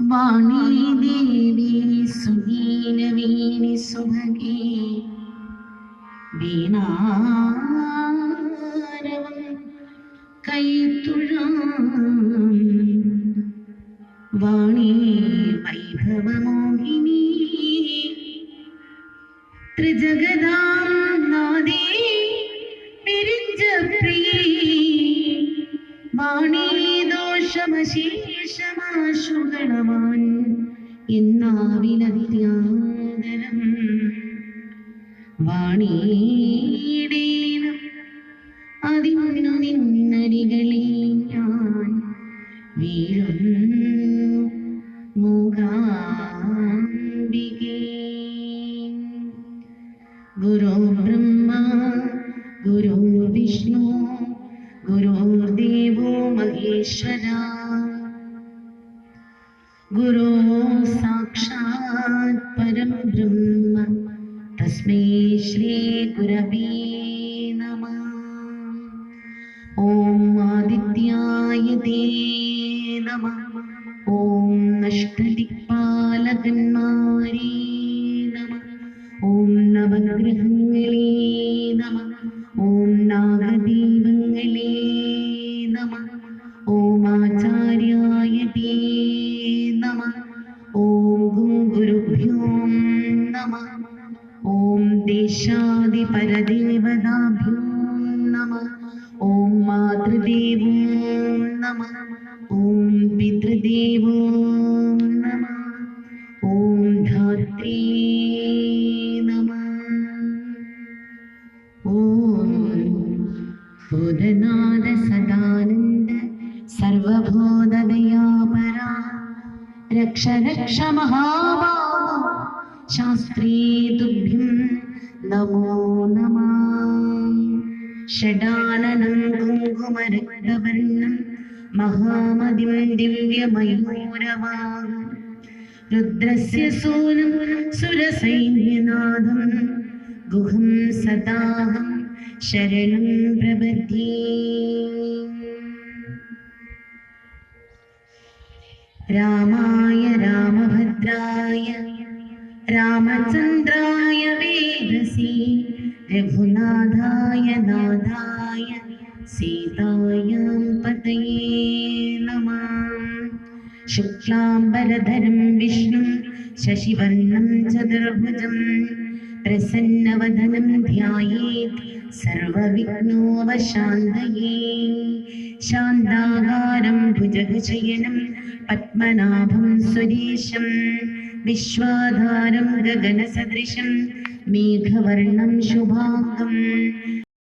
വാണീ ദേവി സുഗീനവേണി സുഭഗേ വീണാരവം കൈത്തുഴാം വാണീ വൈഭവമോഹിനി ത്രിജഗദാം നാദേ വിരിഞ്ച പ്രിയേ വാണീ ദോഷമശേഷമാശുഗണവാൻ എന്നാവിലത്യാദരം വാണീടേനം അതിന്നു നിന്നടികളിൽ ഞാൻ വീഴുന്നു മൂകാംബികേ. ഗുരു ബ്രഹ്മ ഗുരു വിഷ്ണു ഗുരുദേവോ മഹേശ്വര ഗുരു സാക്ഷാത് പരം ബ്രഹ്മ തസ്മൈ ശ്രീ ഗുരവേ നമഃ. ഓം ആദിത്യായ തേ നമഃ. ഓം അഷ്ടദിക്പാലകന്മാരേ നമഃ. ഓം നവഗ്രഹങ്ങളേ നമഃ. ഓം നാഗദൈവങ്ങളേ നമഃ. ഓം ആചാര്യായ തേ നമഃ. ഓം ഗുരുഭ്യോ നമഃ. ഓം ദേശാദിപരദേവതാഭ്യോ നമഃ. ഓം മാതൃദേവോ നമഃ. ഓം പിതൃദേവോ നമഃ. ഓം ധാത്രീ നമഃ. ഓം ഭൂതനാഥ സദാനന്ദ സർവഭൂതദയാപരാ രക്ഷ രക്ഷ മഹാഭാവ ശാസ്ത്രീ തുഭ്യം നമോ നമഃ. ഷഡാനനം കുങ്കുമരക്തവർണം മഹാമതിം ദിവ്യമയൂരവാഹം രുദ്രസ്യ സൂനം സുരസൈന്യനാഥം ഗുഹം സദാഹം ശരണം പ്രപദ്യേ. രാമായ രാമഭദ്രായ രാമചന്ദ്രായ വേദസി രഘുനാഥായ നാഥായ സീതായാം പതയേ നമഃ. ശുക്ലാംബരധരം വിഷ്ണും ശശിവർണം ചതുർഭുജം പ്രസന്നവദനം ധ്യായേത് സർവവിഘ്നോപശാന്തയേ. ശാന്താകാരം ഭുജഗശയനം പത്മനാഭം സുരേശം വിശ്വാധാരം ഗഗനസദൃശം മേഘവർണം ശുഭാംഗം